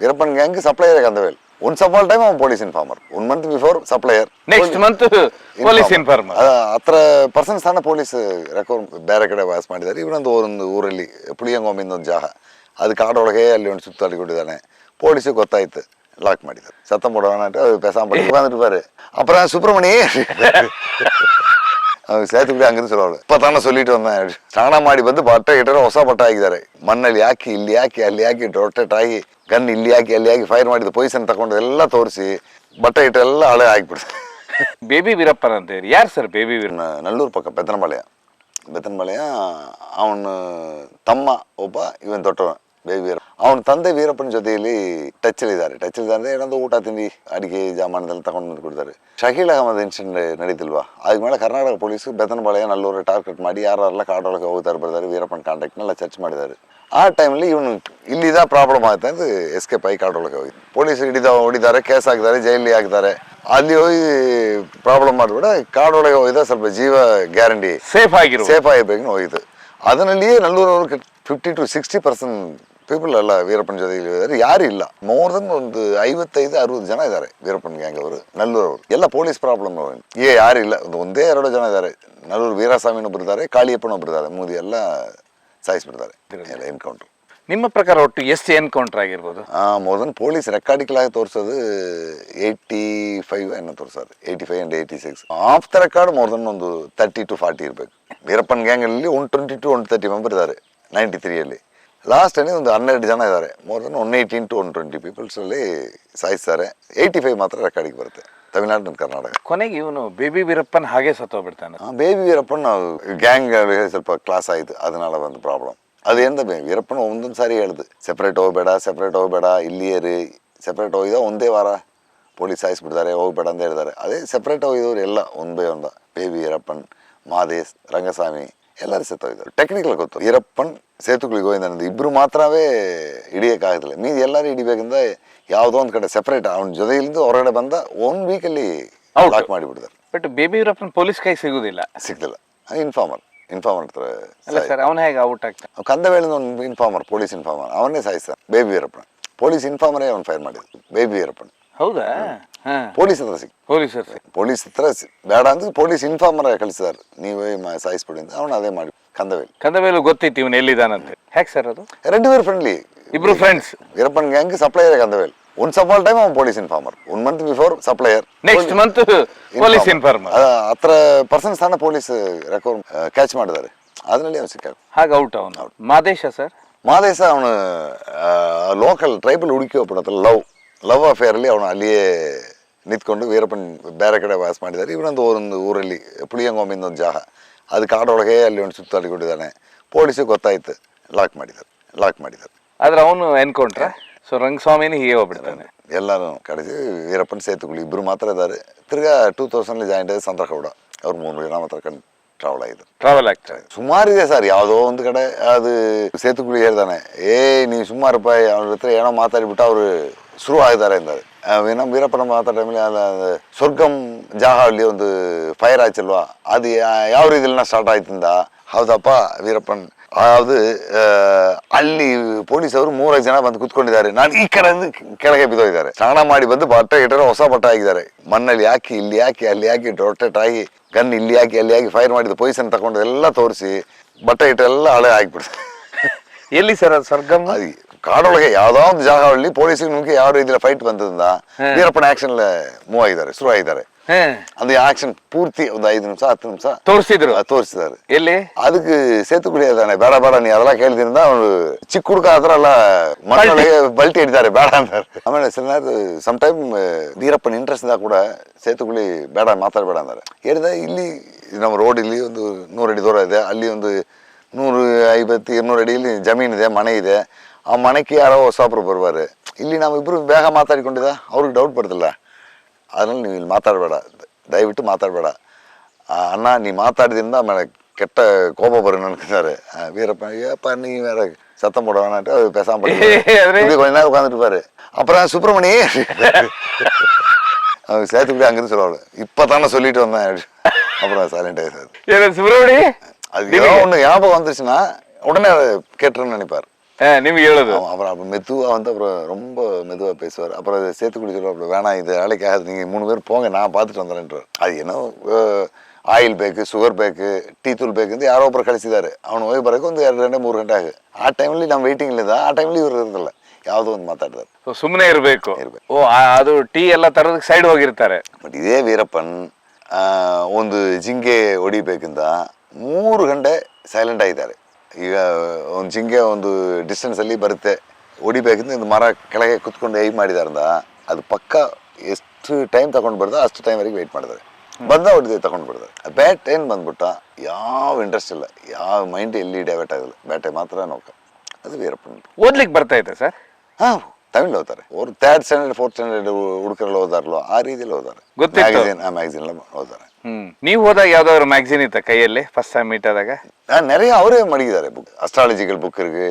Veerappan gang supplier Kandavel. Once up all time அவன் police informer. 1 month before supplier, next month police informer. ಹತ್ರ persons ತಾನೆ police recover ಬೇರೆ ಕಡೆ ವಾಸ ಮಾಡಿದ್ದಾರೆ. ಇವನೊಂದು ಒಂದು ಊರಲ್ಲಿ ಪುಳಿಯಂಗೊಮ್ಮಿಂದ ಒಂದು ಜಾಗ, ಅದು ಕಾಡೊಳಗೆ ಅಲ್ಲಿ ಒಂದು ಸುತ್ತಾಡಿಕೊಂಡಿದ್ದಾನೆ. ಪೊಲೀಸಿಗೆ ಗೊತ್ತಾಯ್ತು, லாக் ಮಾಡಿದ್ದಾರೆ. சத்தம் போடுவானாட்டு அது பேசாமல் படி உட்காந்துருப்பாரு. அப்புறம் சுப்பிரமணி அவங்க ಸೇತುವೆ ಹಂಗಿருந்து சொல்லுவாங்க, இப்போ ತಾನೇ சொல்லிட்டு வந்தேன். ಸ್ನಾನ ಮಾಡಿ ಬಂದು ಬಟ್ಟೆ ಇಟ್ಟರೆ ಹೊಸ ಬಟ್ಟೆ ಹಾಕಿದ್ದಾರೆ. ಮಣ್ಣಲ್ಲಿ ಹಾಕಿ ಇಲ್ಲಿ ಹಾಕಿ ಅಲ್ಲಿ ಹಾಕಿ ರೊಟೇಟ್ ಆಗಿ ಗನ್ ಇಲ್ಲಿ ಹಾಕಿ ಅಲ್ಲಿ ಹಾಕಿ ಫೈರ್ ಮಾಡಿದ ಪೊಸಿಷನ್ ತಗೊಂಡು ಎಲ್ಲ ತೋರಿಸಿ ಬಟ್ಟೆ ಇಟ್ಟೆಲ್ಲ ಹಳೆ ಹಾಕಿಬಿಡ್ತಾರೆ. ಬೇಬಿ ವೀರಪ್ಪನ್ ಅಂತ ಹೇಳಿ ಯಾರು ಸರ್ ಬೇಬಿ ವೀರಪ್ಪ? ನಲ್ಲೂರು ಪಕ್ಕ ಬೆತ್ತನಪಾಳ್ಯ ಅವನು ತಮ್ಮ ಒಬ್ಬ, ಇವನ್ ದೊಡ್ಡವ ಬೇಬಿ ವೀರಪ್ಪ. ಅವನ ತಂದೆ ವೀರಪ್ಪನ ಜೊತೆಯಲ್ಲಿ ಟಚ್ಚಲ್ಲಿದ್ದಾರೆ ಅಂದರೆ ಏನೊಂದು ಊಟ ತಿಂಡಿ ಅಡಿಗೆ ಜಾಮಾನದೆಲ್ಲ ತಗೊಂಡು ಬಂದು ಕೊಡ್ತಾರೆ. ಶಕೀಲ್ ಅಹಮದ್ ಇನ್ಸಿಡೆಂಟ್ ನಡೀತಿಲ್ವಾ, ಆದ್ಮೇಲೆ ಕರ್ನಾಟಕ ಪೊಲೀಸು ಬೆತ್ತನಪಾಳ್ಯ ನಲ್ಲೂರು ಟಾರ್ಗೆಟ್ ಮಾಡಿ ಯಾರೆಲ್ಲ ಕಾಡೊಳಗೆ ಹೋಗ್ತಾರೆ ಬರ್ತಾರೆ, ವೀರಪ್ಪನ ಕಾಂಟ್ಯಾಕ್ಟ್ನೆಲ್ಲ ಸರ್ಚ್ ಮಾಡಿದ್ದಾರೆ. ಆ ಟೈಮಲ್ಲಿ ಇವನು ಇಲ್ಲಿದ ಪ್ರಾಬ್ಲಮ್ ಆಗುತ್ತೆ ಅಂತ ಎಸ್ಕೇಪ್ ಆಗಿ ಕಾಡೊಳಗೆ ಹೋಗಿ ಪೊಲೀಸರು ಹೊಡಿದ್ದಾರೆ, ಕೇಸ್ ಹಾಕಿದ್ದಾರೆ, ಜೈಲಿಗೆ ಹಾಕ್ತಾರೆ. ಅಲ್ಲಿ ಹೋಗಿ ಪ್ರಾಬ್ಲಮ್ ಮಾಡಿಬಿಡ ಕಾಡೊಳಗೆ ಹೋಗಿದ್ದ ಸ್ವಲ್ಪ ಜೀವ ಗ್ಯಾರಂಟಿ ಸೇಫ್ ಆಗಿರ್ಬೇಕು ಹೋಗಿದ್ದು. ಅದರಲ್ಲಿಯೇ ನಲ್ಲೂರವ್ರಿಗೆ 50 to 60% ಪೀಪಲ್ ಎಲ್ಲ ವೀರಪ್ಪನ ಜೊತೆಗೆ ಇದ್ದಾರೆ. ಯಾರು ಇಲ್ಲ, ಮೋರ್ ದನ್ ಒಂದು 55-60 ಜನ ಇದ್ದಾರೆ ವೀರಪ್ಪನ ಗ್ಯಾಂಗ್ ಅವರು, ನಲ್ಲೂರವರು. ಎಲ್ಲ ಪೊಲೀಸ್ ಪ್ರಾಬ್ಲಮ್ ಯಾರು ಇಲ್ಲ, ಒಂದೇ 2 ಜನ ಇದ್ದಾರೆ. ನಲ್ಲೂರು ವೀರಸ್ವಾಮಿನೊಬ್ರು ಇದ್ದಾರೆ, ಕಾಳಿಯಪ್ಪನೊಬ್ರು ಇದ್ದಾರೆ. ಮೂದಿ ಎಲ್ಲ ಸಾಯಿಸ್ಬಿಡ್ತಾರೆ ಎಲ್ಲ ಎನ್ಕೌಂಟರ್. ನಿಮ್ಮ ಪ್ರಕಾರ ಒಟ್ಟು ಎಷ್ಟು ಎನ್ಕೌಂಟರ್ ಆಗಿರ್ಬೋದು? ಮೋರ್ ದನ್ ಪೊಲೀಸ್ ರೆಕಾರ್ಡಿಕಲಾಗಿ ತೋರಿಸೋದು 85 ಏನೋ ತೋರಿಸೋದು, 85 and 86. Of the record more than ಒಂದು 30 to 40 ಇರಬೇಕು. ವೀರಪ್ಪನ್ ಗ್ಯಾಂಗಲ್ಲಿ 120 to 130 ಮೆಂಬರ್ ಇದ್ದಾರೆ 93ಯಲ್ಲಿ. ಲಾಸ್ಟ್ ಅಲ್ಲಿ ಒಂದು 12 ಜನ ಇದ್ದಾರೆ. More than 118 to 120 ಪೀಪಲ್ಸಲ್ಲಿ ಸಾಯಿಸ್ತಾರೆ. 85 ಮಾತ್ರ ರೆಕಾರ್ಡಿಗೆ ಬರುತ್ತೆ, ತಮಿಳ್ನಾಡು ಮತ್ತು ಕರ್ನಾಟಕ. ಕೊನೆಗೆ ಇವನು ಬೇಬಿ ವೀರಪ್ಪನ್ ಹಾಗೆ ಸತ್ತೋಗ್ಬಿಡ್ತಾನೆ. ಬೇಬಿ ವೀರಪ್ಪನ್ ಗ್ಯಾಂಗ್ ಸ್ವಲ್ಪ ಕ್ಲಾಸ್ ಆಯಿತು, ಅದನ್ನಾல ಒಂದು ಪ್ರಾಬ್ಲಮ್. ಅದೇಂದ ವೀರಪ್ಪನ ಒಂದೊಂದು ಸಾರಿ ಹೇಳಿದು, ಸೆಪ್ರೇಟ್ ಹೋಗಬೇಡ, ಇಲ್ಲಿಯೇ ಸೆಪ್ರೇಟ್ ಹೋಗಿದ ಒಂದೇ ವಾರ ಪೊಲೀಸ್ ಸಾಯಿಸ್ಬಿಡ್ತಾರೆ, ಹೋಗ್ಬೇಡ ಅಂತ ಹೇಳಿದ್ದಾರೆ. ಅದೇ ಸೆಪ್ರೇಟ್ ಹೋಗಿದವ್ರು ಎಲ್ಲ ಒಂದೇ ಬೇಬಿ ವೀರಪ್ಪನ್, ಮಾದೇಶ್, ರಂಗಸ್ವಾಮಿ ಎಲ್ಲರೂ ಸತ್ತೋಗಿದ್ದಾರೆ. ಟೆಕ್ನಿಕಲ್ ಗೊತ್ತು, ವೀರಪ್ಪನ್ ಸೇತುಗಳಿಗೆ ಹೋಗಿದ್ದ ಇಬ್ರು ಮಾತ್ರವೇ ಹಿಡಿಯೋಕ್ಕಾಗದಿಲ್ಲ. ಮೀದು ಎಲ್ಲರೂ ಹಿಡಿಬೇಕಂದ್ರೆ ಯಾವುದೋ ಒಂದು ಕಡೆ ಸೆಪ್ರೇಟ್ ಅವನ ಜೊತೆಯಿಂದ ಹೊರಗಡೆ ಬಂದ 1 ವೀಕಲ್ಲಿ ಲಾಕ್ ಮಾಡಿಬಿಡ್ತಾರೆ. ಬಟ್ ಬೇಬಿ ವೀರಪ್ಪನ್ ಪೊಲೀಸ್ ಕೈ ಸಿಗುದಿಲ್ಲ. ಇನ್ಫಾರ್ಮರ್ ಹತ್ರ ಅವನ ಹೇಗೆ ಔಟ್ ಆಗ್ತಾನೆ. ಕಂದವೇಳಿಂದ ಒಂದು ಇನ್ಫಾರ್ಮರ್, ಪೊಲೀಸ್ ಇನ್ಫಾರ್ಮರ್, ಅವನ್ನೇ ಸಾಯಿಸ್ತಾರೆ ಬೇಬಿ ವೀರಪ್ಪನ್. ಪೊಲೀಸ್ ಇನ್ಫಾರ್ಮರೇ ಅವನು ಫೈರ್ ಮಾಡಿದ್ರು ಬೇಬಿ ವೀರಪ್ಪನ್. ಹೌದಾ? ಪೊಲೀಸ್ ಹತ್ರ ಪೊಲೀಸ್ ಹತ್ರ ಬೇಡ ಅಂದ್ರೆ ಪೊಲೀಸ್ ಇನ್ಫಾರ್ಮರ್ ಕಳಿಸಿದಾರೆ, ನೀವೇ ಸಾಯಿಸ್ಬಿಡಿ ಅಂತ. ಅವನು ಅದೇ ಮಾಡಿ ಕಂದವೇಲು ಗೊತ್ತಿತ್ತು ಇವನು ಎಲ್ಲಿದ್ದಾನಂತೆ. ಹೇಗೆ ಸರ್ ಅದು? 2 பேர் ಫ್ರೆಂಡ್ಲಿ, ಇಬ್ರು friends. Veerappan gang supplier Kandavel. Once up all time ಅವನ್ police informer. 1 month before supplier, next month police informer. ಹತ್ರ ಪರ್ಸನ್ಸ್ ತಾನೆ ಪೊಲೀಸ್ ರೆಕವರ್ ಕ್ಯಾಚ್ ಮಾಡಿದ್ದಾರೆ. ಅದರಲ್ಲಿ ಅವನು ಸಿಕ್ಕ ಹಾಗೆ ಔಟ್. ಅವನು ಮಾದೇಶ ಸರ್, ಮಾದೇಶ ಅವನು ಲೋಕಲ್ ಟ್ರೈಬಲ್ ಹುಡುಕಿ ಹೋಗ್ಬಿಡತ್ತಲ್ಲ, ಲವ್ ಅಫೇರಲ್ಲಿ ಅವನು ಅಲ್ಲಿಯೇ ನಿಂತ್ಕೊಂಡು ವೀರಪ್ಪನ್ ಬೇರೆ ಕಡೆ ವಾಸ ಮಾಡಿದ್ದಾರೆ. ಇವನೊಂದು ಊರಲ್ಲಿ ಪುಳಿಯಂಗೊಮ್ಮಿಂದ ಒಂದು ಜಾಗ, ಅದು ಕಾಡೊಳಗೆ ಅಲ್ಲಿ ಒಂದು ಸುತ್ತಾಡಿಕೊಂಡಿದ್ದಾನೆ. ಪೊಲೀಸಿಗೆ ಗೊತ್ತಾಯ್ತು, ಲಾಕ್ ಮಾಡಿದ್ದಾರೆ. ಆದ್ರೆ ಅವನು ಎನ್ಕೌಂಟ್ರ. ಸೊ ರಂಗಸ್ವಾಮಿನೇ ಹೀಗೆ ಹೋಗ್ಬಿಡ್ತಾನೆ. ಎಲ್ಲರೂ ಕಡೆಸಿ ವೀರಪ್ಪನ್ ಸೇತುಗಳು ಇಬ್ರು ಮಾತ್ರ ಇದ್ದಾರೆ. ತಿರ್ಗಾ 2000 ಜಾಯಿಂಟ್ ಆಗಿ ಸಂತ್ರಗೌಡ ಅವ್ರು 3 ಜನ ಮಾತ್ರ ಟ್ರಾವೆಲ್ ಆಗ್ತಾರೆ. ಸುಮಾರಿದೆ ಸರ್, ಯಾವುದೋ ಒಂದು ಕಡೆ ಅದು ಸೇತುಗಳು ಹೇಳ್ತಾನೆ, ನೀವು ಸುಮಾರು ರೂಪಾಯಿ ಅವ್ರ ಹತ್ರ ಏನೋ ಮಾತಾಡಿಬಿಟ್ಟು ಅವರು ಶುರು ಆಗಿದ್ದಾರೆ ಅಂತಾರೆ. ನಮ್ಮ ವೀರಪ್ಪನ ಮಾತಾಡೋ ಟೈಮಲ್ಲಿ ಸ್ವರ್ಗಂ ಜಾಗ ಅಲ್ಲಿ ಒಂದು ಫೈರ್ ಆಯ್ತಲ್ವಾ, ಅದು ಯಾವ ರೀತಿಯಲ್ಲಿ ಸ್ಟಾರ್ಟ್ ಆಯ್ತಿಂದ. ಹೌದಪ್ಪ ವೀರಪ್ಪನ್, ಯಾವುದು ಅಲ್ಲಿ ಪೊಲೀಸವರು 3 ಜನ ಬಂದು ಕುತ್ಕೊಂಡಿದ್ದಾರೆ. ನಾನು ಈ ಕಡೆ ಕೆಳಗೆ ಬಿದ್ದೋಗಿದ್ದಾರೆ. ಸ್ನಾನ ಮಾಡಿ ಬಂದು ಬಟ್ಟೆ ಇಟ್ಟರೆ ಹೊಸ ಬಟ್ಟೆ ಹಾಕಿದ್ದಾರೆ. ಮಣ್ಣಲ್ಲಿ ಹಾಕಿ ಇಲ್ಲಿ ಹಾಕಿ ಅಲ್ಲಿ ಹಾಕಿ ರೊಟೇಟ್ ಆಗಿ ಗನ್ ಇಲ್ಲಿ ಹಾಕಿ ಅಲ್ಲಿ ಹಾಕಿ ಫೈರ್ ಮಾಡಿದ ಪೊಸಿಷನ್ ತಗೊಂಡು ಎಲ್ಲ ತೋರಿಸಿ ಬಟ್ಟೆ ಇಟ್ಟೆಲ್ಲ ಹಳೆ ಹಾಕಿಬಿಡ್ತಾರೆ. ಎಲ್ಲಿ ಸರ್ ಅದು ಸ್ವರ್ಗಂ? ಕಾಡೊಳಗೆ ಯಾವ್ದೋ ಒಂದು ಜಾಗದಲ್ಲಿ ಪೊಲೀಸಿಗೆ ನುಗ್ಗಿ ಯಾವ ರೀತಿಯಲ್ಲಿ ಫೈಟ್ ಬಂದದಿಂದ ವೀರಪ್ಪನ ಆಕ್ಷನ್ ಮೂವ್ ಆಗಿದ್ದಾರೆ, ಶುರು ಆಗಿದ್ದಾರೆ. ಅದು ಆಕ್ಷನ್ ಪೂರ್ತಿ ಒಂದು 5 ನಿಮಿಷ 10 ನಿಮಿಷ ತೋರಿಸಿದ್ದಾರೆ. ಎಲ್ಲಿ ಅದಕ್ಕೆ ಸೇತುಗುಡಿ ಇದ್ದಾನೆ, ಬೇಡ ನೀ ಅದೆಲ್ಲ ಕೇಳ್ದಿಂದ ಅವನು ಚಿಕ್ಕ ಹುಡುಗ ಹತ್ರ ಎಲ್ಲ ಮಣ್ಣೊಳಗೆ ಬಲ್ಟಿ ಹಿಡಿತಾರೆ, ಬೇಡ ಅಂತಾರೆ. ಆಮೇಲೆ ಸಮ್ ಟೈಮ್ ವೀರಪ್ಪನ ಇಂಟ್ರೆಸ್ಟ್ ಇಂದ ಕೂಡ ಸೇತುಗುಳಿ ಬೇಡ, ಮಾತಾಡಬೇಡ ಅಂತಾರೆ. ಹೇಳಿದ ಇಲ್ಲಿ ನಮ್ಮ ರೋಡ್ ಇಲ್ಲಿ ಒಂದು 100 ಅಡಿ ದೂರ ಇದೆ, ಅಲ್ಲಿ ಒಂದು 150-200 ಅಡಿಯಲ್ಲಿ ಜಮೀನಿದೆ, ಮನೆ ಇದೆ. ಆ ಮನೆಗೆ ಯಾರೋ ಹೊಸಬ್ರು ಬರ್ಬಾರೆ, ಇಲ್ಲಿ ನಾವಿಬ್ರು ಬೇಗ ಮಾತಾಡಿಕೊಂಡಿದ್ದ ಅವ್ರಿಗೆ ಡೌಟ್ ಬರ್ತಿಲ್ಲ. ಅದರಲ್ಲಿ ನೀವು ಇಲ್ಲಿ ಮಾತಾಡಬೇಡ, ದಯವಿಟ್ಟು ಮಾತಾಡಬೇಡ ಅಣ್ಣ, ನೀ ಮಾತಾಡಿದ್ರಿಂದ ಆಮೇಲೆ ಕೆಟ್ಟ ಕೋಪ ಬರೋಣ ಅನ್ಕೊಂತಾರೆ. ವೀರಪ್ಪ ನೀವ್ಯಾರ சத்தம் போடுவானாட்டு அது பேசாம இப்படி கொஞ்ச நேரம் உட்காந்துட்டு பாரு. அப்புறம் சுப்பிரமணி அவங்க சேர்த்துக்கிட்டே அங்கிருந்து சொல்லுவாங்க, இப்பதானே சொல்லிட்டு வந்தேன். அப்புறம் சைலண்ட் ஆயிடுறாரு சுப்பிரமணி. அது ஏதோ ஒண்ணு ஞாபகம் வந்துருச்சுன்னா உடனே அதை கேட்டுருன்னு நினைப்பாரு. ನಿಮ್ಗೆ ಹೇಳೋದು அப்புறம் மெதுவாக வந்து அப்புறம் ரொம்ப மெதுவாக பேசுவார். அப்புறம் சேர்த்து குடிக்கிறோம். அப்புறம் வேணாம், இது வேலைக்கு ஆகாது, நீங்கள் 3 பேர் போங்க, நான் பார்த்துட்டு வந்துடுறேன்றார். அது ಏನೋ ಆಯಿಲ್ ಬೇಕು, ಶುಗರ್ ಬೇಕು, ಟೀ ತೂಲ್ ಬೇಕು ಅಂತ ಯಾರೋ ಒಬ್ಬರು ಕಳಿಸಿದ್ದಾರೆ. ಅವನು ಹೋಗಿ ಬರೋಕೆ ಒಂದು 2 ಗಂಟೆ 3 ಗಂಟೆ ಆಗುತ್ತೆ. ಆ ಟೈಮಲ್ಲಿ ನಮ್ಮ ವೇಟಿಂಗ್ಲಿದ್ದ, ಆ ಟೈಮಲ್ಲಿ ಇವ್ರು ಇರೋದಿಲ್ಲ, ಯಾವುದೋ ಒಂದು ಮಾತಾಡ್ತಾರೆ. ಸುಮ್ಮನೆ ಇರಬೇಕು. ಓ ಅದು ಟೀ ಎಲ್ಲ ತರೋದಕ್ಕೆ ಸೈಡ್ ಹೋಗಿರ್ತಾರೆ. ಬಟ್ ಇದೇ ವೀರಪ್ಪನ್ ಒಂದು ಜಿಂಗೆ ಹೊಡಿಬೇಕಿಂತ 3 ಗಂಟೆ ಸೈಲೆಂಟ್ ಆಗಿದ್ದಾರೆ. ಈಗ ಒಂದು ಜಿಂಗೆ ಒಂದು ಡಿಸ್ಟೆನ್ಸಲ್ಲಿ ಬರುತ್ತೆ, ಹೊಡಿಬೇಕಿಂತ ಇದು ಮರ ಕೆಳಗೆ ಕುತ್ಕೊಂಡು ಏಯ್ ಮಾಡಿದಾರಂದ ಅದು ಪಕ್ಕ ಎಷ್ಟು ಟೈಮ್ ತಗೊಂಡು ಬರ್ದ ಅಷ್ಟು ಟೈಮ್ವರೆಗೆ ವೆಯ್ಟ್ ಮಾಡಿದ್ದಾರೆ. ಬಂದ ಹೊಡೆದು ತಗೊಂಡು ಬಿಡ್ತಾರೆ. ಬ್ಯಾಟ್ ಏನು ಬಂದ್ಬಿಟ್ಟ, ಯಾವ ಇಂಟ್ರೆಸ್ಟ್ ಇಲ್ಲ, ಯಾವ ಮೈಂಡ್ ಎಲ್ಲಿ ಡೈವರ್ಟ್ ಆಗಿಲ್ಲ, ಬ್ಯಾಟೆ ಮಾತ್ರ ನೋಕ. ಅದು ವೀರಪ್ಪನ್. ಓದ್ಲಿಕ್ಕೆ ಬರ್ತಾ ಇದೆ ಸರ್? ಹಾಂ, ತಮಿಳ್ ಓದ್ತಾರೆ. ಅವ್ರು 3rd ಸ್ಟ್ಯಾಂಡರ್ಡ್ 4th ಸ್ಟ್ಯಾಂಡರ್ಡ್ ಹುಡುಗರೆಲ್ಲ ಓದಾರಲ್ಲ, ಆ ರೀತಿಯಲ್ಲಿ ಓದಾರೆ. ಮ್ಯಾಗಝಿನ್ ಎಲ್ಲ ಓದಾರೆ. ನೀವು ಹೋದಾಗ ಯಾವ್ದಾದ್ರು ಮ್ಯಾಗಝಿನ್ ಇತ್ತ ಕೈಯಲ್ಲಿ ಫಸ್ಟ್ ಟೈಮ್ ಮೀಟ್ ಆದಾಗ? நிறைய ಅವರೇ ಮಡಗಿದ್ದಾರೆ. Book astrological book ಇருக்கு,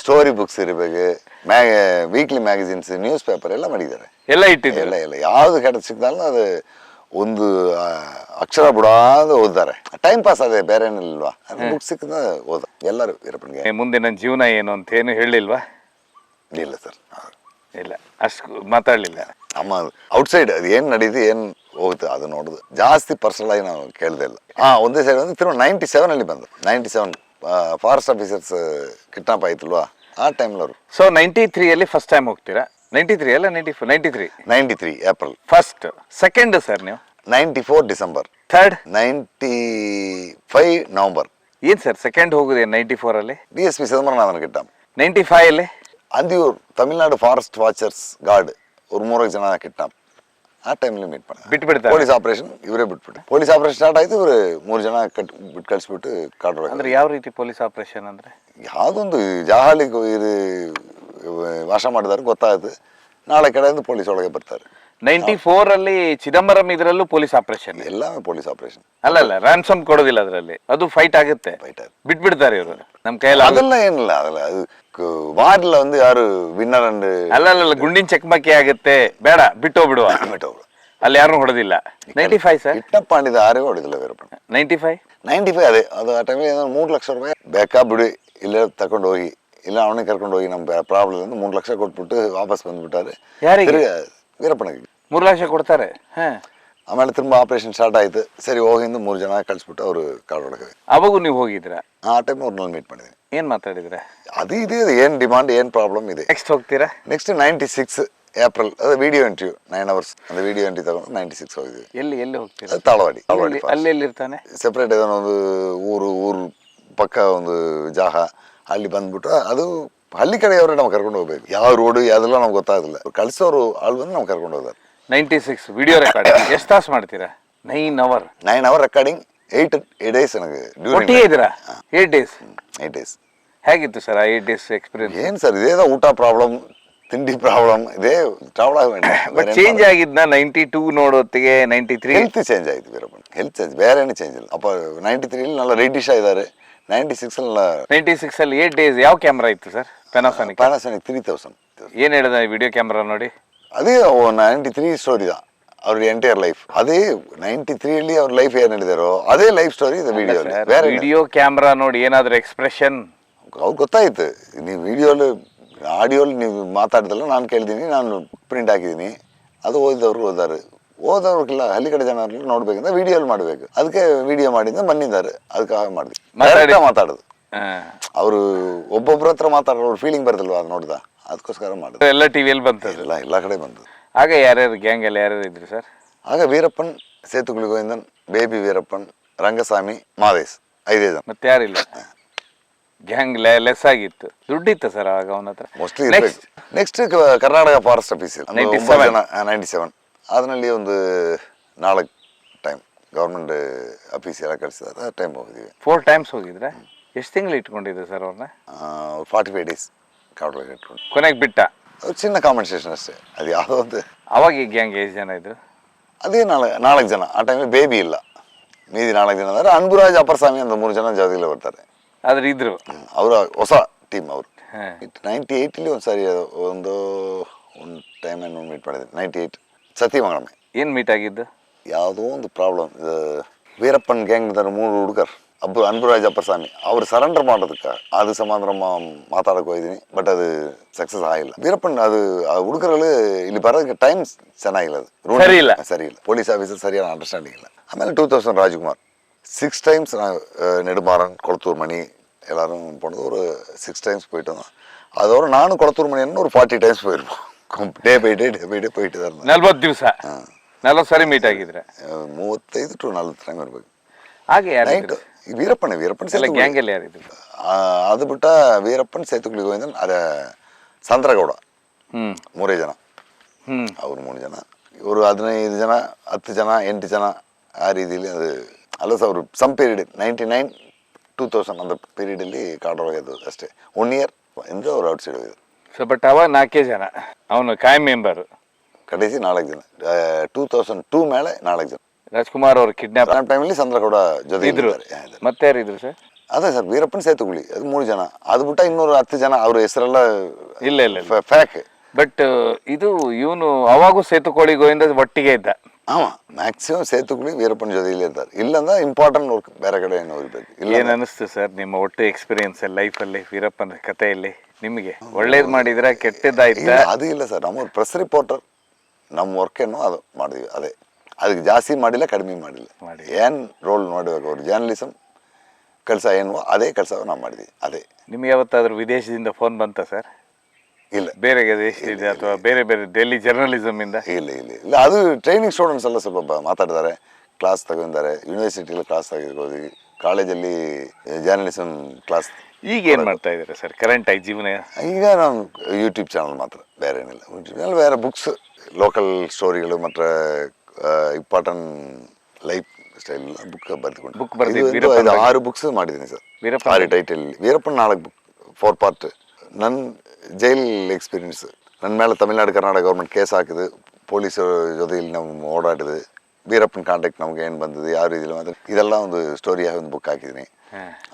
story books ಇರಬೇಕು, ವೀಕ್ಲಿ ಮ್ಯಾಗಝಿನ್ಸ್, ನ್ಯೂಸ್ ಪೇಪರ್ ಎಲ್ಲ ಮಡಗಿದ್ದಾರೆ. ಎಲ್ಲ ಇಟ್ಟಿದ್ದಾರೆ. ಎಲ್ಲ ಯಾವ್ದು ಕೆಟ್ಟದ್ದು ಸಿಕ್ತಾலும் ಅದು ಒಂದು ಅಕ್ಷರ ಬಿಡಾದ ಓದ್ತಾರೆ. ಟೈಮ್ ಪಾಸ್ ಅದೇ, ಬೇರೆ ಏನಿಲ್ವಾ. ಬುಕ್ ಸಿಕ್ಕದ ಓದ ಎಲ್ಲರೂ ವೀರಪ್ಪನ್ಗೆ. ಮುಂದಿನ ಜೀವನ ಏನು ಅಂತ ಏನು ಹೇಳಿಲ್ವಾ? ಇಲ್ಲ ಸರ್, ಇಲ್ಲ, ಅಷ್ಟು ಮಾತಾಡ್ಲಿಲ್ಲ. ಅಮ್ಮ ಔಟ್ಸೈಡ್ ಅದು ಏನು ನಡೀತು, ಏನು ಹೋಗುತ್ತೆ ಅದು ನೋಡುದು. ಜಾಸ್ತಿ ಪರ್ಸನಲ್ ಆಗಿ ನಾವು ಕೇಳದೇ ಇಲ್ಲ. ಒಂದೇ ಸೈಡ್ வந்து ತಿರುಗಿ 97 ಬಂದು 97 ಫಾರೆಸ್ಟ್ ಆಫೀಸರ್ಸ್ ಕಿಡ್ನಾಪ್ ಆಯ್ತಲ್ವಾ, ಆ ಟೈಮ್ಲಿ ಅವರು. ಸೊ 93 ಫಸ್ಟ್ ಟೈಮ್ ಹೋಗ್ತೀರಾ? 93 ಅಲ್ಲ 94? 93 ಏಪ್ರಿಲ್ ಫಸ್ಟ್. ಸೆಕೆಂಡ್ ಸರ್ ನೀವು? 94 ಡಿಸೆಂಬರ್. Third 95 November. ಏನ್ ಸರ್ ಸೆಕೆಂಡ್ ಹೋಗುದೇ 94 ಅಲ್ಲಿ? DSP Chidambaranathan kidnap. 95 ಅಲ್ಲಿ Andiyur Tamil Nadu forest watchers guard ஒரு 3 ಜನ ಕಿಡ್ನಾಪ್. ಆ ಟೈಮ್ಲಿ ಮೀಟ್ ಮಾಡಿ ಬಿಟ್ಬಿಡ್ತಾರೆ. ಪೊಲೀಸ್ ಆಪರೇಷನ್ ಇವರೇ ಬಿಟ್ಬಿಟ್ಟು, ಪೊಲೀಸ್ ಆಪರೇಷನ್ ಸ್ಟಾರ್ಟ್ ಆಯ್ತು, ಇವರು 3 ಜನ ಬಿಟ್ಟು ಕಳಿಸ್ಬಿಟ್ಟು ಕಾಡ್ರು. ಅಂದ್ರೆ ಯಾವ ರೀತಿ ಪೊಲೀಸ್ ಆಪರೇಷನ್ ಅಂದ್ರೆ? ಯಾವುದೊಂದು ಜಾಹಲಿ ಇದು ವಾಶ ಮಾಡಿದಾರೆ ಗೊತ್ತಾಯ್ತು, ನಾಳೆ ಕಡೆಯಿಂದ ಪೊಲೀಸ್ ಒಳಗೆ ಬರ್ತಾರೆ. 94 ಅಲ್ಲಿ ಚಿದಂಬರಂ ಇದರಲ್ಲೂ ಪೊಲೀಸ್ ಆಪರೇಷನ್? ಎಲ್ಲಾமே ಪೊಲೀಸ್ ಆಪರೇಷನ್. ಅಲ್ಲ ರ್ಯಾನ್ಸಮ್ ಕೊಡೋದಿಲ್ಲ ಅದರಲ್ಲಿ, ಅದು ಫೈಟ್ ಆಗುತ್ತೆ, ಬಿಟ್ಬಿಡ್ತಾರೆ ಇವರು. ನಮ್ ಕೈಯಲ್ಲಿ ಅದೆಲ್ಲ ಏನಿಲ್ಲ, ಅದೆಲ್ಲ ಅದು ವಾರ್ಲ ಒಂದು ಯಾರು ವಿನ್ನರ್ ಅಂಡ್ ಅಲ್ಲ ಗುಂಡಿನ ಚಕಮಕಿ ಆಗುತ್ತೆ, ಬೇಡ ಬಿಟ್ಟೋಗ್ಬಿಡುವ. ಅಲ್ಲಿ ಯಾರು ಹೊಡೆದಿಲ್ಲ. 95 ಸರ್ ಕಿಡ್ನಾಪ್ ಮಾಡಿದ ಯಾರಿಗೂ ಹೊಡೆದಿಲ್ಲ ವೀರಪ್ಪನ್. 95 ಅದೇ ಅದು ಆ ಟೈಮಲ್ಲಿ 3 ಲಕ್ಷ ರೂಪಾಯಿ ಬೇಕಾ ಬಿಡಿ, ಇಲ್ಲೇ ತಗೊಂಡು ಹೋಗಿ, ಇಲ್ಲ ಅವನಿಗೆ ಕರ್ಕೊಂಡು ಹೋಗಿ, ನಮ್ಮ ಪ್ರಾಬ್ಲಮ್ ಅಂತ 3 ಲಕ್ಷ ಕೊಟ್ಬಿಟ್ಟು ವಾಪಸ್ ಬಂದ್ಬಿಟ್ಟಾರೆ. ಯಾರಿಗೆ? ವೀರಪ್ಪನಿಗೆ 3 ಲಕ್ಷ ಕೊಡ್ತಾರೆ. ಆಮೇಲೆ ತುಂಬ ಆಪರೇಷನ್ ಸ್ಟಾರ್ಟ್ ಆಯ್ತು. ಸರಿ ಹೋಗಿಂದ 3 ಜನ ಕಳಿಸ್ಬಿಟ್ಟು ಅವರು ಕಾಡೊಳಗೆ. ಅವಾಗೂ ನೀವು ಹೋಗಿದ್ರ? ಆ ಟೈಮ್ ಅವ್ರನ್ನ ಮೀಟ್ ಮಾಡಿದ್ದೀನಿ. ಏನ್ ಮಾತಾಡಿದ್ರೆ? ಅದು ಇದೆ, ಏನು ಡಿಮಾಂಡ್, ಏನು ಪ್ರಾಬ್ಲಮ್ ಇದೆ. ನೆಕ್ಸ್ಟ್ ಹೋಗ್ತೀರಾ? ನೆಕ್ಸ್ಟ್ 96 ಏಪ್ರಿಲ್, ಅದು ವಿಡಿಯೋ ಇಂಟರ್ವ್ಯೂ 9 hours. ಅದು ವಿಡಿಯೋ ಇಂಟರ್ವ್ಯೂ ತಗೊಂಡು 96 ಹೋಗಿದ್ವಿ. ಎಲ್ಲಿ ಹೋಗ್ತೀರಾ? ಅದು ತಾಳವಾಡಿ. ಅಲ್ಲಿ ಇರ್ತಾನೆ ಸೆಪ್ರೇಟ್ ಇದನ್ನ ಒಂದು ಊರು ಪಕ್ಕ ಒಂದು ಜಾಗ, ಅಲ್ಲಿ ಬಂದ್ಬಿಟ್ಟು ಅದು ಹಳ್ಳಿ ಕಡೆಯವರು ನಾವು ಕರ್ಕೊಂಡು ಹೋಗ್ಬೇಕು. ಯಾವ ರೋಡು ಅದೆಲ್ಲ ನಮ್ಗೆ ಗೊತ್ತಾಗಲ್ಲ. ಕಳಿಸೋರು ಅಲ್ಲಿ ಬಂದು ನಾವು ಕರ್ಕೊಂಡು ಹೋದಾರೆ. 96 ವಿಡಿಯೋ ರೆಕಾರ್ಡಿಂಗ್ ಎಷ್ಟು ತಾಸು ಮಾಡ್ತೀರಾ? 9 hour ರೆಕಾರ್ಡಿಂಗ್, 8 days ನನಗೆ ಇದ್ದೀರಾ? 8 days. 8 days. ಹೇಗಿತ್ತು ಸರ್ ಆ 8 days ಎಕ್ಸ್ಪೀರಿಯನ್ಸ್? ಏನು ಸರ್, ಇದೇನೋ ಊಟ ಪ್ರಾಬ್ಲಮ್, ತಿಂಡಿ ಪ್ರಾಬ್ಲಮ್, ಇದೇ ಟ್ರಾವೆಲ್ ಆಗಬೇಡ. ಬಟ್ ಚೇಂಜ್ ಆಗಿದ್ನ 92 ನೋಡೋತ್ತಿಗೆ 93 ಹೆಲ್ತ್ ಚೇಂಜ್ ಆಯ್ತು ವೀರಪ್ಪನ್. ಹೆಲ್ತ್ ಚೇಂಜ್, ಬೇರೆ ಏನು ಚೇಂಜ್ ಇಲ್ಲ. ಅಪ್ಪ 93 നല്ല ರೆಡ್ಡಿಶ್ ಆಗಿದ್ದಾರೆ. 96 ಅಲ್ಲಿ 8 days ಯಾವ ಕ್ಯಾಮ್ರಾ ಇತ್ತು ಸರ್? ಪ್ಯಾನಾಸೋನಿಕ್ 3000. ಏನ್ ಹೇಳಿದ ವಿಡಿಯೋ ಕ್ಯಾಮ್ರಾ ನೋಡಿ? ಅದೇ 93 ಸ್ಟೋರಿ தான் ಅವ್ರ ಎಂಟೈರ್ ಲೈಫ್. ಅದೇ 93 ಅಲ್ಲಿ ಅವ್ರ ಲೈಫ್ ಏನ್ ಹೇಳಿದಾರೋ ಅದೇ ಲೈಫ್ ಸ್ಟೋರಿ ಇದೆ ವಿಡಿಯೋ. ವಿಡಿಯೋ ಕ್ಯಾಮ್ರಾ ನೋಡಿ ಏನಾದ್ರು ಎಕ್ಸ್ಪ್ರೆಷನ್ ಅವ್ರು ಗೊತ್ತಾಯ್ತು. ನೀವು ವಿಡಿಯೋಲಿ ಆಡಿಯೋಲಿ ನೀವು ಮಾತಾಡಿದಲ್ಲ ನಾನು ಕೇಳಿದ್ದೀನಿ, ನಾನು ಪ್ರಿಂಟ್ ಹಾಕಿದ್ದೀನಿ. ಅದು ಓದೋರ್ಗಿಲ್ಲ ಹಳ್ಳಿ ಕಡೆ ಜನ ನೋಡ್ಬೇಕಂದ್ರೆ ವಿಡಿಯೋಲಿ ಮಾಡಬೇಕು. ಅದಕ್ಕೆ ವಿಡಿಯೋ ಮಾಡಿದ್ರೆ ಬಂದಿದ್ದಾರೆ, ಅದಕ್ಕೆ ಮಾಡಿದ್ವಿ. ಮಾತಾಡೋದು ಅವರು ಒಬ್ಬೊಬ್ರ ಹತ್ರ ಮಾತಾಡೋರು ಫೀಲಿಂಗ್ ಬರ್ತಲ್ವ, ಅದು ನೋಡ್ದ, ಅದಕ್ಕೋಸ್ಕರ ಮಾಡಿದ್ರು. ಎಲ್ಲ ಟಿವಿಯಲ್ಲಿ ಬಂತದ್ದು, ಎಲ್ಲ ಕಡೆ ಬಂತು. ಆಗ ಯಾರ್ಯಾರು ಗ್ಯಾಂಗ್ ಎಲ್ಲ ಯಾರ್ಯಾರು ಇದ್ರು ಸರ್? ಆಗ ವೀರಪ್ಪನ್, ಸೇತುಗುಳಿ ಗೋವಿಂದನ್, ಬೇಬಿ ವೀರಪ್ಪನ್, ರಂಗಸ್ವಾಮಿ, ಮಾದೇಶ್, 5 ಜನ. ಮತ್ತೆ ಯಾರಿಲ್ಲ ಗ್ಯಾಂಗ್? ಲೆಸ್ ಆಗಿತ್ತು, ದುಡ್ಡಿತ್ತು ಸರ್ ಆಗ ಅವನ ಹತ್ರ mostly. Next Karnataka forest office 97. ಅದರಲ್ಲಿ ಒಂದು 4 ಟೈಮ್ ಗೌರ್ಮೆಂಟ್ ಆಫೀಸ್ ಎಲ್ಲ ಕಳಿಸಿದಾರೆ. ಆ ಟೈಮ್ ಹೋಗಿದ್ವಿ. 4 times ಹೋಗಿದ್ರೆ? ಎಷ್ಟು ತಿಂಗಳು ಇಟ್ಕೊಂಡಿದ್ದೆ ಸರ್ ಅವ್ರನ್ನ? 45 days ಕಾಡೊಳಗೆ ಇಟ್ಕೊಂಡು. ಕೊನೆಗೆ ಬಿಟ್ಟ? ಚಿನ್ನ ಕಾಂಪನ್ಸೇಷನ್ ಅಷ್ಟೇ. ಅದು ಯಾವುದೋ ಒಂದು. ಅವಾಗ ಈ ಗ್ಯಾಂಗ್ ಎಷ್ಟು ಜನ ಇದ್ರು? ಅದೇ 4 ಜನ. ಆ ಟೈಮಲ್ಲಿ ಬೇಬಿ ಇಲ್ಲ, ಮೀದಿ 4 ಜನ ಅಂದರೆ ಅನ್ಬುರಾಜ್, ಅಪ್ಪರ್ಸ್ವಾಮಿ ಅಂತ 3 ಜನ ಜೊತೆಗೆ ಬರ್ತಾರೆ. ಆದ್ರೆ ಇದ್ರು ಅವರ ಹೊಸ ಟೀಮ್ ಅವರು. 98 ಒಂದು ಸಾರಿ ಒಂದು ಟೈಮ್ ಏನು ಮೀಟ್ ಮಾಡಿದ್ವಿ. 98 ಸತಿಮಂಗಳಮೆ. ಏನು ಮೀಟ್ ಆಗಿದ್ದು? ಯಾವುದೋ ಒಂದು ಪ್ರಾಬ್ಲಮ್. ವೀರಪ್ಪನ್ ಗ್ಯಾಂಗ್ 3 ಹುಡುಗರು ಅನ್ಬುರಾಜ್ ಅಪ್ಪಸ್ವಾಮಿ ಅವ್ರು ಸರೆಂಡರ್ ಮಾಡೋದಕ್ಕೆ ಅದು ಸಂಬಂಧ ಮಾತಾಡಕ್ಕೆ ಹೋಗಿದ್ದೀನಿ. ಬಟ್ ಅದು ಸಕ್ಸಸ್ ಆಗಿಲ್ಲ. ವೀರಪ್ಪನ್ ಅದು ಆ ಹುಡುಗರುಗಳು ಇಲ್ಲಿ ಬರೋದಕ್ಕೆ ಟೈಮ್ ಚೆನ್ನಾಗಿಲ್ಲ, ಅದು ಸರಿ ಇಲ್ಲ. ಸರಿ ಇಲ್ಲ. ಪೊಲೀಸ್ ಆಫೀಸರ್ ಸರಿಯಾದ ಅಂಡರ್ಸ್ಟ್ಯಾಂಡಿಂಗ್ ಇಲ್ಲ. ಆಮೇಲೆ 2000 ರಾಜ್ಕುಮಾರ್ 6 டைம்ஸ் நான் நெடுமாறன் கொளத்தூர் மணி எல்லாரும் போனது ஒரு 6 டைம்ஸ் போயிட்டு வந்தோம். அதோட நானும் கொளத்தூர் மணி ஒரு 40 டைம்ஸ் போயிருப்போம். ಡೇ ಬೈ ಡೇ போயிட்டு தான் இருந்தேன். 40 ದಿವಸ 40 ಸಾರಿ ಮೀಟ್ ಆಗಿದ್ರೆ 35 to 40 ಟೈಮ್ ಇರ್ಬೇಕು. ಹಾಗೆ ಯಾರು ನೈಟ್ ವೀರಪ್ಪನ್ ಗ್ಯಾಂಗ್ ಅಲ್ಲಿ ಯಾರಿದ್ರು? ಅದು ಬಿಟ್ಟ ವೀರಪ್ಪನ್ ಸೇತುಗುಳಿ ಗೋವಿಂದನ್ ಅದ ಸಂದ್ರಗೌಡ 3 ಜನ. ಅವ್ರು 3 ಜನ, ಇವರು 15 ಜನ 10 ಜನ 8 ಜನ ಆ ರೀತಿಯಲ್ಲಿ. ಅದು ಅಲ್ಲ ಸರ್, ಅವರು ಸಮ್ ಪೀರಿಯಡ್ 99 2000 அந்த ಪೀರಿಯಡಲ್ಲಿ ಕಾಡೋದು ಅಷ್ಟೇ. 1 ಇಯರ್ ಎಂದು ಅವ್ರು ಔಟ್ ಸೈಡ್ ಹೋಗಿದ್ರು. ಸೊ ಬಟ್ ಅವ 4 ಜನ ಅವನು ಕಾಯಂ ಮೆಂಬರ್. ಕಡೆಸಿ 4 ಜನ 2002 ಮೇಲೆ 4 ಜನ. ರಾಜ್ಕುಮಾರ್ ಅವರು ಕಿಡ್ನಾಪ್ ಟೈಮಲ್ಲಿ ಚಂದ್ರಗೌಡ ಜೊತೆ ಇದ್ರು. ಮತ್ತೆ ಯಾರಿದ್ರು ಸರ್? ಅದೇ ಸರ್, ವೀರಪ್ಪನ್ ಸೇತುಗುಳಿ ಅದು 3 ಜನ. ಅದು ಬಿಟ್ಟ ಇನ್ನೂರು 10 ಜನ. ಅವ್ರ ಹೆಸರೆಲ್ಲ ಇಲ್ಲ ಫ್ಯಾಕ್. ಬಟ್ ಇದು ಇವನು ಅವಾಗೂ ಸೇತುಕೋಳಿ ಗೋವಿಂದ ಒಟ್ಟಿಗೆ ಇದ್ದ. ಮ್ಯಾಕ್ಸಿಮಮ್ ಸೇತುಗುಳಿ ವೀರಪ್ಪನ ಜೊತೆಯಲ್ಲಿ ಇರ್ತಾರೆ. ಇಲ್ಲಂದ್ರೆ ಇಂಪಾರ್ಟೆಂಟ್ ವರ್ಕ್ ಬೇರೆ ಕಡೆ ಏನು ಹೋಗ್ಬೇಕು. ಏನ್ ಅನಿಸ್ತು ಸರ್ ನಿಮ್ಮ ಒಟ್ಟು ಎಕ್ಸ್ಪೀರಿಯನ್ಸ್ ಲೈಫಲ್ಲಿ ವೀರಪ್ಪನ ಕಥೆಯಲ್ಲಿ? ನಿಮಗೆ ಒಳ್ಳೇದು ಮಾಡಿದ್ರ ಕೆಟ್ಟದ್ದಾಯ್ತಾ? ಅದು ಇಲ್ಲ ಸರ್, ನಮ್ಮ ಪ್ರೆಸ್ ರಿಪೋರ್ಟರ್ ನಮ್ಮ ವರ್ಕ್ ಏನೋ ಅದು ಮಾಡಿದ್ವಿ. ಅದೇ ಅದಕ್ಕೆ ಜಾಸ್ತಿ ಮಾಡಿಲ್ಲ, ಕಡಿಮೆ ಮಾಡಿಲ್ಲ. ಏನು ರೋಲ್ ನೋಡಬೇಕು, ಅವ್ರು ಜರ್ನಲಿಸಮ್ ಕೆಲಸ ಏನು ಅದೇ ಕೆಲಸ ನಾವು ಮಾಡಿದ್ವಿ. ಅದೇ. ನಿಮ್ಗೆ ಯಾವತ್ತಾದ್ರೂ ವಿದೇಶದಿಂದ ಫೋನ್ ಬಂತ ಸರ್? ಇಲ್ಲ. ಬೇರೆ ದೇಶದಿಂದ ಅಥವಾ ಬೇರೆ ಡೆಲ್ಲಿ ಜರ್ನಲಿಸಮ್ ಇಂದ? ಇಲ್ಲ. ಅದು ಟ್ರೈನಿಂಗ್ ಸ್ಟೂಡೆಂಟ್ಸ್ ಎಲ್ಲ ಸ್ವಲ್ಪ ಮಾತಾಡಿದ್ದಾರೆ, ಕ್ಲಾಸ್ ತಗೊಂಡಿದ್ದಾರೆ. ಯೂನಿವರ್ಸಿಟಿಯಲ್ಲಿ ಕ್ಲಾಸ್ ತೆಗೆದುಕೋದಿ, ಕಾಲೇಜಲ್ಲಿ ಜರ್ನಲಿಸಮ್ ಕ್ಲಾಸ್. ಈಗ ಏನು ಮಾಡ್ತಾ ಇದ್ದಾರೆ ಸರ್ ಕರೆಂಟ್ ಆಗಿ ಜೀವನ? ಈಗ ನಾವು ಯೂಟ್ಯೂಬ್ ಚಾನಲ್ ಮಾತ್ರ, ಬೇರೆ ಏನಿಲ್ಲ. ಯೂಟ್ಯೂಬ್ ಚಾನಲ್ ಬೇರೆ ಬುಕ್ಸ್, ಲೋಕಲ್ ಸ್ಟೋರಿಗಳು ಮತ್ತು ಇಂಪಾರ್ಟೆಂಟ್ ಲೈಫ್ ಸ್ಟೈಲ್ ಬುಕ್ ಬರೆದುಕೊಂಡು ಬುಕ್ ಬರೆದು 6 ಬುಕ್ಸ್ ಮಾಡಿದ್ದೀನಿ ಸರ್. 6 ಟೈಟಲ್. ವೀರಪ್ಪನ್ 4 4 ಪಾರ್ಟ್. ನನ್ನ ಜೈಲ್ ಎಕ್ಸ್ಪೀರಿಯನ್ಸ್, ನನ್ನ ಮೇಲೆ ತಮಿಳ್ನಾಡು ಕರ್ನಾಟಕ ಗೌರ್ಮೆಂಟ್ ಕೇಸ್ ಹಾಕಿದ್ದು, ಪೊಲೀಸರ ಜೊತೆಯಲ್ಲಿ ನಾವು ಓಡಾಡಿದ್ದು, ವೀರಪ್ಪನ ಕಾಂಟ್ಯಾಕ್ಟ್ ನಮ್ಗೆ ಏನು ಬಂದಿದೆ, ಯಾವ ರೀತಿಯಲ್ಲಿ ಮಾತ್ರ ಇದೆಲ್ಲ ಒಂದು ಸ್ಟೋರಿಯಾಗಿ ಒಂದು ಬುಕ್ ಹಾಕಿದ್ದೀನಿ.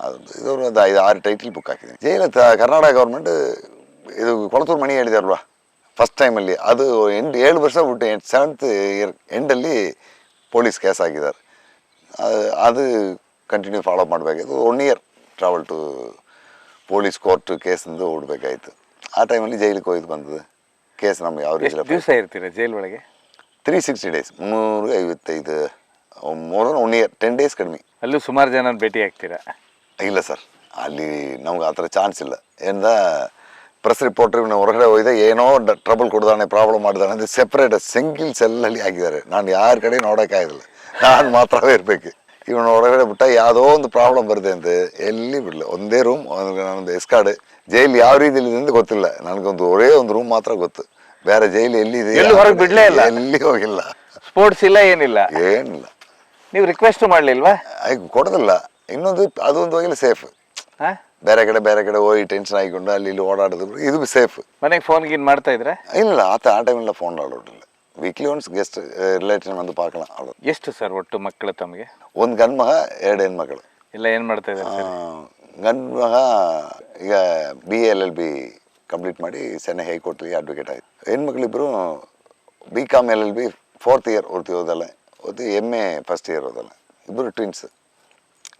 ಅದೊಂದು ಇದೊಂದು 5-6 ಟೈಟಲ್ ಬುಕ್ ಹಾಕಿದ್ದೀನಿ. ಜೈಲ ಕರ್ನಾಟಕ ಗೌರ್ಮೆಂಟ್ ಇದು ಕೊಳತೂರು ಮಣಿ ಹೇಳಿದಾರಲ್ವಾ ಫಸ್ಟ್ ಟೈಮಲ್ಲಿ, ಅದು 7 ವರ್ಷ ಬಿಟ್ಟು 7th ಇಯರ್ ಎಂಡಲ್ಲಿ ಪೊಲೀಸ್ ಕೇಸ್ ಹಾಕಿದ್ದಾರೆ. ಅದು ಕಂಟಿನ್ಯೂ ಫಾಲೋ ಮಾಡಬೇಕಾಯ್ತು. 1 year travel to police court ಕೇಸಿಂದ ಓಡಬೇಕಾಯ್ತು. ಆ ಟೈಮಲ್ಲಿ ಜೈಲಿಗೆ ಹೋಯ್ತು ಬಂದದ್ದು ಕೇಸ್. ನಮ್ಗೆ ಯಾವ ರೀತಿ ದಿವಸ ಇರ್ತೀರಾ ಜೈಲ್ ಒಳಗೆ? 360 days, 355 more than 1 year, 10 days ಕಡಿಮೆ. ಅಲ್ಲೂ ಸುಮಾರು ಜನ ಭೇಟಿ ಆಗ್ತೀರಾ? ಇಲ್ಲ ಸರ್, ಅಲ್ಲಿ ನಮ್ಗೆ ಆ ಥರ ಚಾನ್ಸ್ ಇಲ್ಲ. ಏನಂದ ಪ್ರೆಸ್ ರಿಪೋರ್ಟರ್ ಹೊರಗಡೆ ಹೋಯ್ದೆ ಏನೋ ಟ್ರಬಲ್ ಕೊಡ್ದಾನೆ, ಪ್ರಾಬ್ಲಮ್ ಮಾಡಿದಾನೆ ಅಂದರೆ ಸೆಪ್ರೇಟ್ ಸಿಂಗಿಲ್ ಸೆಲ್ಲಲ್ಲಿ ಹಾಕಿದ್ದಾರೆ. ನಾನು ಯಾರ ಕಡೆ ನೋಡೋಕ್ಕಾಗಿಲ್ಲ, ನಾನು ಮಾತ್ರವೇ ಇರಬೇಕು. ಇವನು ಹೊರಗಡೆ ಬಿಟ್ಟ ಯಾವುದೋ ಒಂದು ಪ್ರಾಬ್ಲಮ್ ಬರುತ್ತೆ ಅಂತ ಎಲ್ಲಿ ಬಿಡಲ್ಲ. ಒಂದೇ ರೂಮ್, ನಾನೊಂದು ಎಸ್ಕಾರ್ಡ್ ಜೈಲು ಯಾವ ರೀತಿಯಲ್ಲಿ ಇದೆ ಅಂತ ಗೊತ್ತಿಲ್ಲ ನನಗೊಂದು. ಒರೇ ಒಂದು ರೂಮ್ ಮಾತ್ರ ಗೊತ್ತು, ಬೇರೆ ಜೈಲು ಎಲ್ಲಿದೆ ಹೊರಗೆ ಬಿಡಲೇ ಇಲ್ಲ, ಎಲ್ಲಿ ಹೋಗಿಲ್ಲ. ಸ್ಪೋರ್ಟ್ಸ್ ಇಲ್ಲ, ಏನಿಲ್ಲ. ನೀವು ರಿಕ್ವೆಸ್ಟ್ ಮಾಡಲಿಲ್ವಾ? ಕೊಡೋದಿಲ್ಲ. ಇನ್ನೊಂದು ಅದೊಂದು ಹೋಗಿಲ್ಲ ಸೇಫ್. ಬೇರೆ ಕಡೆ ಹೋಗಿ ಟೆನ್ಷನ್ ಆಗಿಕೊಂಡು ಅಲ್ಲಿ ಇಲ್ಲಿ ಓಡಾಡೋದು ಇದು ಸೇಫ್. ಮನೆಗೆ ಫೋನ್ ಗೀನ್ ಮಾಡ್ತಾ ಇದ್ರೆ? ಇಲ್ಲ, ಆ ಟೈಮೆಲ್ಲ ಫೋನ್ ಆಡೋದಿಲ್ಲ. ವೀಕ್ಲಿ ಒನ್ಸ್ ಗೆಸ್ಟ್ ರಿಲೇಟಿವ್ ಬಂದು ಪಾಕಣ ಆಡೋದು. ಎಷ್ಟು ಸರ್ ಒಟ್ಟು ಮಕ್ಕಳು ತಮಗೆ? 1 ಗಂಡು ಮಗ 2 ಹೆಣ್ಮಕ್ಳು. ಇಲ್ಲ, ಏನು ಮಾಡ್ತಾ ಇದ್ದಾರೆ? ಗಂಡು ಮಗ ಈಗ BA LLB ಕಂಪ್ಲೀಟ್ ಮಾಡಿ ಚೆನ್ನೈ ಹೈಕೋರ್ಟ್ಗೆ ಅಡ್ವೊಕೇಟ್ ಆಯಿತು. ಹೆಣ್ಮಕ್ಳಿಬ್ಬರು BCom LLB 4th ಇಯರ್ ಓದಲ್ಲ, MA ಫಸ್ಟ್ ಇಯರ್ ಓದಲ್ಲ. ಇಬ್ಬರು ಟ್ವಿನ್ಸ್.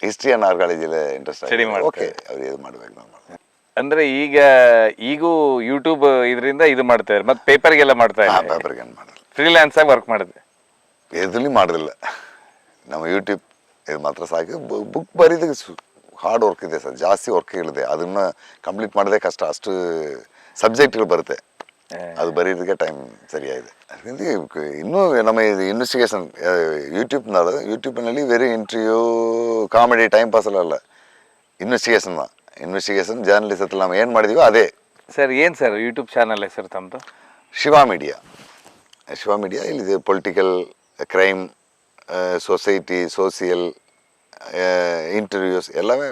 ಹಿಸ್ಟ್ರಿ ಆ್ಯಂಡ್ ಆರ್ಕಾಲಜಿಯಲ್ಲಿ ಇಂಟ್ರೆಸ್ಟ್ ಆಗಿದೆ. ಓಕೆ, ಅವ್ರು ಇದು ಮಾಡಬೇಕು. ಅಂದ್ರೆ ಈಗೂ ಯೂಟ್ಯೂಬ್ ಇದರಿಂದ ಇದು ಮಾಡ್ತಾ ಇದ್ದಾರೆ, ಮತ್ತೆ ಪೇಪರ್ಗೆಲ್ಲ ಮಾಡ್ತಾ ಇದ್ದಾರೆ. ಪೇಪರ್ಗೆ ಏನು ಮಾಡಿಲ್ಲ, ಫ್ರೀಲ್ಯಾನ್ಸ್ ಆಗಿ ವರ್ಕ್ ಮಾಡಿದೆ. ಎದುರಲ್ಲಿ ಮಾಡೋದಿಲ್ಲ, ನಮ್ಮ ಯೂಟ್ಯೂಬ್ ಇದು ಮಾತ್ರ ಸಾಕು. ಬುಕ್ ಬರೀದಕ್ಕೆ ಹಾರ್ಡ್ ವರ್ಕ್ ಇದೆ ಸರ್, ಜಾಸ್ತಿ ವರ್ಕ್ಗಳಿದೆ. ಅದನ್ನು ಕಂಪ್ಲೀಟ್ ಮಾಡೋದೇ ಕಷ್ಟ, ಅಷ್ಟು ಸಬ್ಜೆಕ್ಟ್ಗಳು ಬರುತ್ತೆ. ಅದು ಬರೀದಕ್ಕೆ ಟೈಮ್ ಸರಿಯಾಗಿದೆ. ಇನ್ನೂ ನಮ್ಮ ಇದು ಇನ್ವೆಸ್ಟಿಗೇಷನ್ ಯೂಟ್ಯೂಬ್ನಲ್ಲಿ very interview comedy time pass ಅಲ್ಲ, ಇನ್ವೆಸ್ಟಿಗೇಷನ್ ಜರ್ನಲಿಸத்தில் ನಾವು ಏನು ಮಾಡಿದೀವೋ ಅದೇ. ಸರ್ ಏನು ಸರ್ ಯೂಟ್ಯೂಬ್ ಚಾನಲ್ ಹೆಸರು ತಮ್ಮದು? ಶಿವಾ ಮೀಡಿಯಾ. ಇಲ್ಲಿ political, crime, society, social, interviews ಎಲ್ಲವೇ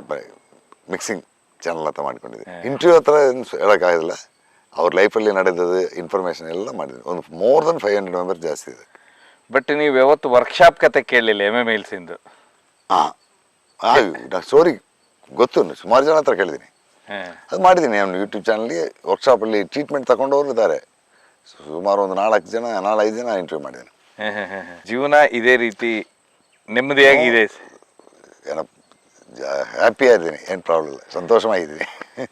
ಮಿಕ್ಸಿಂಗ್ ಚಾನಲ್ ಅಂತ ಮಾಡ್ಕೊಂಡಿದ್ದೀವಿ. ಇಂಟರ್ವ್ಯೂ ಹತ್ರ ಹೇಳೋಕ್ಕಾಗೋದಿಲ್ಲ, ಅವ್ರ ಲೈಫಲ್ಲಿ ನಡೆದದ್ದು ಇನ್ಫಾರ್ಮೇಷನ್ ಎಲ್ಲ ಮಾಡಿದ್ವಿ. ಒಂದು ಮೋರ್ ದನ್ 500 ಮೆಂಬರ್ಸ್ ಜಾಸ್ತಿ ಇದೆ. ಬಟ್ ನೀವು ಯಾವತ್ತು ವರ್ಕ್ಶಾಪ್ ಕತೆ ಕೇಳಲಿಲ್ಲ MMLCಂದು? ಸ್ಟೋರಿ ಗೊತ್ತು, ಸುಮಾರು ಜನ ಹತ್ರ ಕೇಳಿದ್ದೀನಿ. ಅದು ಮಾಡಿದ್ದೀನಿ. ನಾನು ಯೂಟ್ಯೂಬ್ ಚಾನಲ್ಗೆ ವರ್ಕ್ಶಾಪಲ್ಲಿ ಟ್ರೀಟ್ಮೆಂಟ್ ತಗೊಂಡವರು ಇದ್ದಾರೆ. ಸುಮಾರು ಒಂದು 4-5 ಜನ ಇಂಟರ್ವ್ಯೂ ಮಾಡಿದ್ದೀನಿ. ಜೀವನ ಇದೇ ರೀತಿ ನೆಮ್ಮದಿಯಾಗಿ ಇದೆ? ಏನೋ ಹ್ಯಾಪಿಯಾಗಿದ್ದೀನಿ, ಏನು ಪ್ರಾಬ್ಲಮ್ ಇಲ್ಲ, ಸಂತೋಷವಾಗಿದ್ದೀನಿ.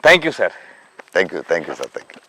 Thank you sir. Thank you sir, thank you.